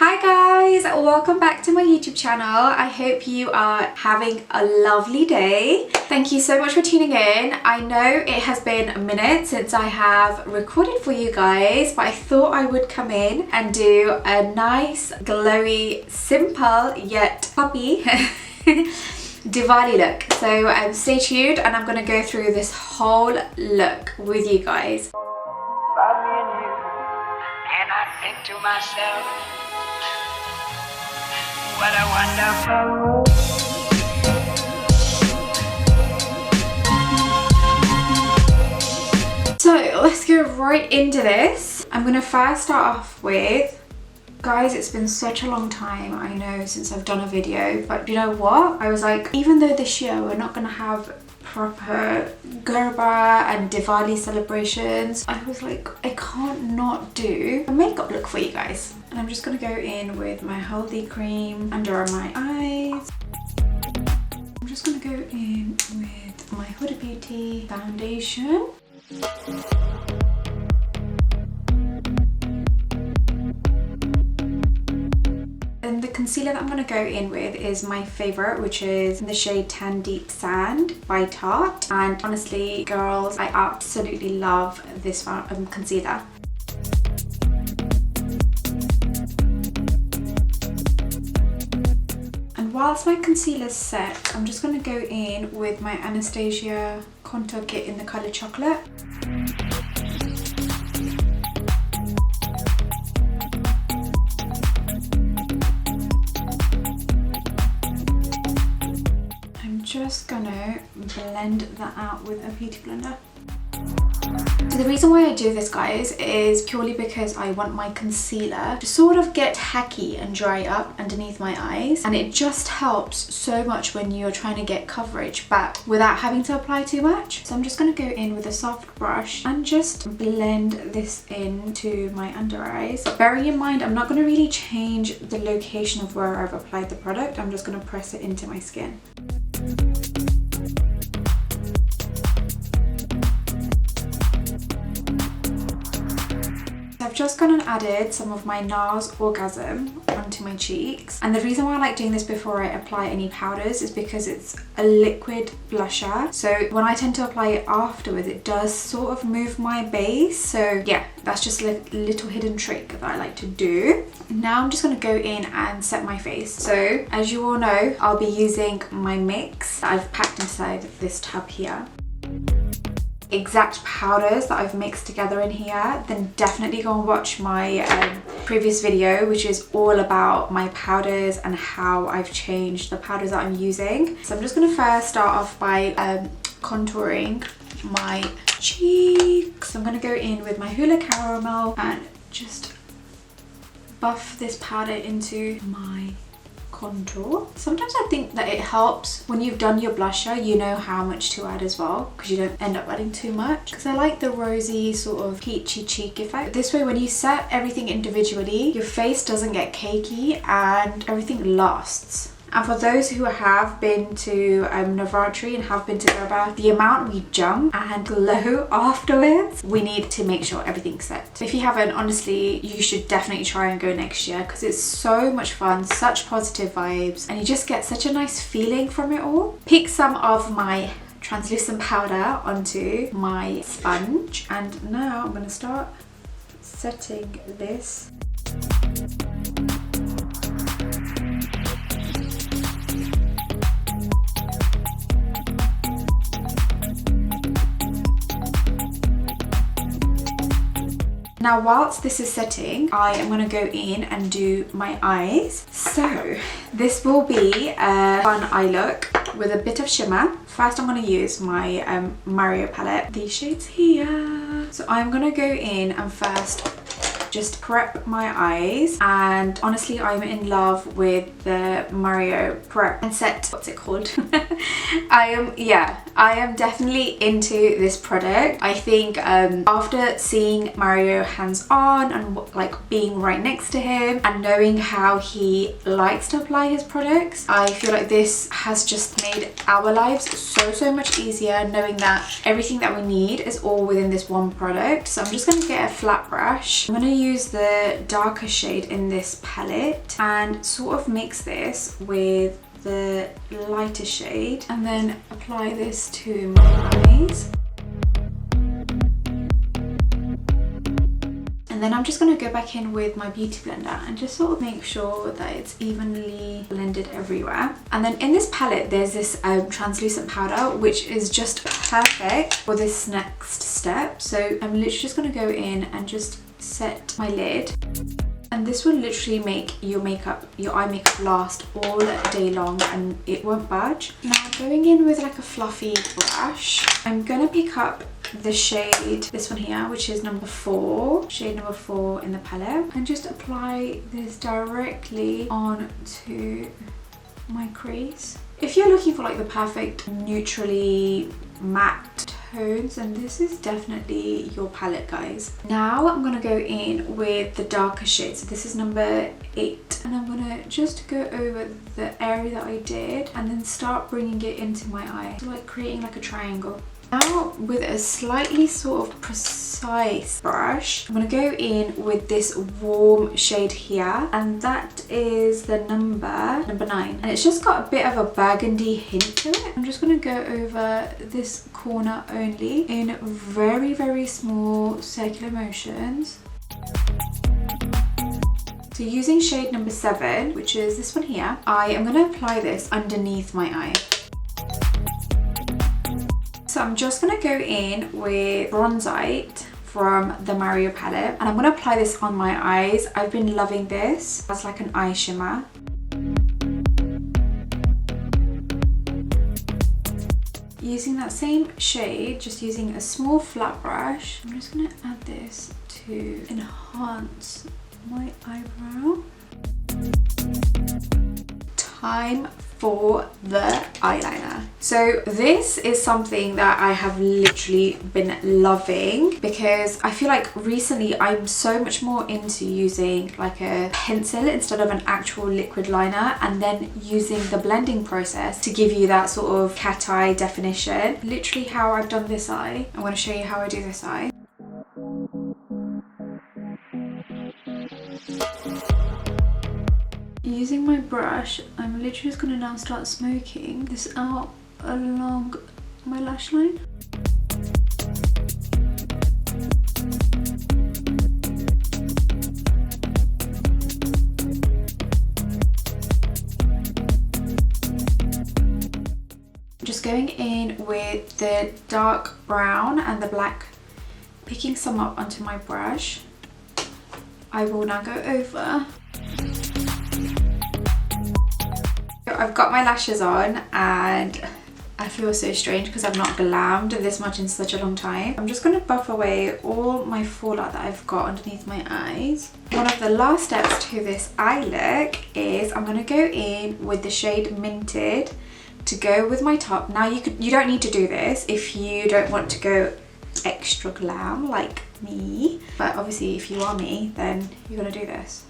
Hi guys, welcome back to my YouTube channel. I hope you are having a lovely day. Thank you so much for tuning in. I know it has been a minute since I have recorded for you guys, but I thought I would come in and do a nice, glowy, simple yet puppy Diwali look. So stay tuned and I'm going to go through this whole look with you guys. And I think to myself, what a wonderful. So let's go right into this. I'm gonna first start off with, guys, it's been such a long time, I know, since I've done a video, but you know what? I was like, even though this year we're not gonna have proper Garba and Diwali celebrations, I was like, I can't not do a makeup look for you guys. And I'm just gonna go in with my Haldi cream under my eyes. I'm just gonna go in with my Huda Beauty foundation. And the concealer that I'm going to go in with is my favourite, which is in the shade Tan Deep Sand by Tarte. And honestly, girls, I absolutely love this concealer. And whilst my concealer's set, I'm just going to go in with my Anastasia contour kit in the colour Chocolate. Just gonna blend that out with a beauty blender. So the reason why I do this, guys, is purely because I want my concealer to sort of get tacky and dry up underneath my eyes, and it just helps so much when you're trying to get coverage back without having to apply too much. So I'm just going to go in with a soft brush and just blend this into my under eyes. Bearing in mind, I'm not going to really change the location of where I've applied the product. I'm just going to press it into my skin. I've just gone and added some of my NARS Orgasm onto my cheeks, and the reason why I like doing this before I apply any powders is because it's a liquid blusher, so when I tend to apply it afterwards it does sort of move my base. So yeah, that's just a little hidden trick that I like to do. Now I'm just going to go in and set my face. So as you all know, I'll be using my mix that I've packed inside this tub here. Exact powders that I've mixed together in here, then definitely go and watch my previous video, which is all about my powders and how I've changed the powders that I'm using. So I'm just going to first start off by contouring my cheeks. I'm going to go in with my Hoola Caramel and just buff this powder into my contour. Sometimes I think that it helps when you've done your blusher, you know how much to add as well, because you don't end up adding too much, because I like the rosy sort of peachy cheek effect. This way, when you set everything individually, your face doesn't get cakey and everything lasts. And for those who have been to Navratri and have been to Garba, the amount we jump and glow afterwards, we need to make sure everything's set. If you haven't, honestly, you should definitely try and go next year, because it's so much fun, such positive vibes, and you just get such a nice feeling from it all. Pick some of my translucent powder onto my sponge, and now I'm going to start setting this. Now, whilst this is setting, I am going to go in and do my eyes. So this will be a fun eye look with a bit of shimmer. First, I'm going to use my Mario palette, these shades here. So I'm going to go in and first just prep my eyes, and honestly I'm in love with the Mario prep and set, what's it called? I am definitely into this product. I think after seeing Mario hands-on and like being right next to him and knowing how he likes to apply his products, I feel like this has just made our lives so much easier, knowing that everything that we need is all within this one product. So I'm just going to get a flat brush. I'm going to use the darker shade in this palette and sort of mix this with the lighter shade and then apply this to my eyes. And then I'm just going to go back in with my beauty blender and just sort of make sure that it's evenly blended everywhere. And then in this palette there's this translucent powder which is just perfect for this next step. So I'm literally just going to go in and just set my lid. And this will literally make your eye makeup last all day long and it won't budge. Now going in with like a fluffy brush, I'm going to pick up the shade, this one here, which is number 4, shade number 4 in the palette, and just apply this directly onto my crease. If you're looking for like the perfect neutrally matte tones, and this is definitely your palette, guys. Now I'm gonna go in with the darker shade, so this is number 8, and I'm gonna just go over the area that I did and then start bringing it into my eye, so like creating like a triangle. Now with a slightly sort of precise brush, I'm going to go in with this warm shade here, and that is the number 9, and it's just got a bit of a burgundy hint to it. I'm just going to go over this corner only in very, very small circular motions. So using shade number 7, which is this one here, I am going to apply this underneath my eye. So I'm just going to go in with Bronzite from the Mario palette, and I'm going to apply this on my eyes. I've been loving this as like an eye shimmer. Using that same shade, just using a small flat brush, I'm just going to add this to enhance my eyebrow. Time for the eyeliner. So this is something that I have literally been loving, because I feel like recently I'm so much more into using like a pencil instead of an actual liquid liner, and then using the blending process to give you that sort of cat eye definition. Literally how I've done this eye, I'm going to show you how I do this eye. Using my brush, I'm literally just going to now start smoking this out along my lash line. Just going in with the dark brown and the black, picking some up onto my brush. I will now go over. I've got my lashes on and I feel so strange because I've not glammed this much in such a long time. I'm just going to buff away all my fallout that I've got underneath my eyes. One of the last steps to this eye look is I'm going to go in with the shade Minted to go with my top. Now you don't need to do this if you don't want to go extra glam like me, but obviously if you are me, then you're going to do this.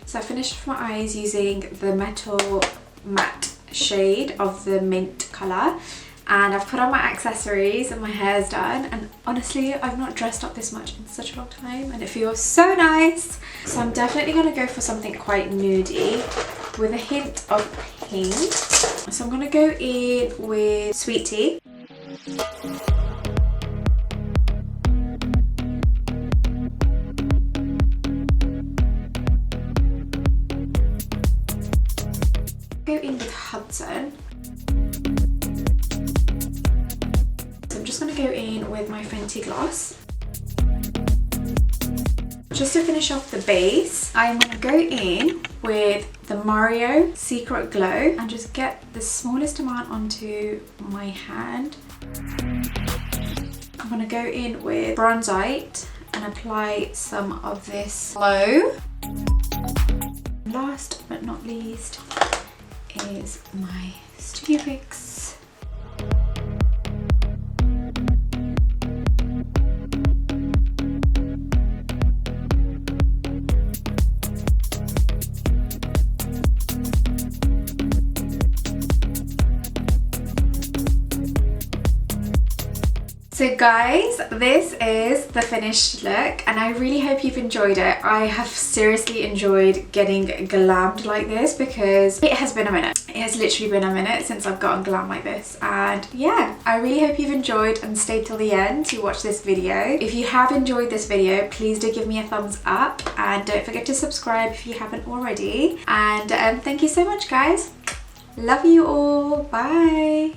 So I finished off my eyes using the Metal Matte shade of the mint colour, and I've put on my accessories and my hair's done, and honestly I've not dressed up this much in such a long time and it feels so nice. So I'm definitely going to go for something quite nudie with a hint of pink. So I'm going to go in with Sweet Tea. Go in with Hudson. So I'm just going to go in with my Fenty gloss. Just to finish off the base, I'm going to go in with the Mario Secret Glow and just get the smallest amount onto my hand. I'm going to go in with Bronzite and apply some of this glow. Last but not least is my Studio Fix. So guys, this is the finished look and I really hope you've enjoyed it. I have seriously enjoyed getting glammed like this because it has been a minute. It has literally been a minute since I've gotten glam like this, and yeah, I really hope you've enjoyed and stayed till the end to watch this video. If you have enjoyed this video, please do give me a thumbs up and don't forget to subscribe if you haven't already. And thank you so much guys. Love you all. Bye.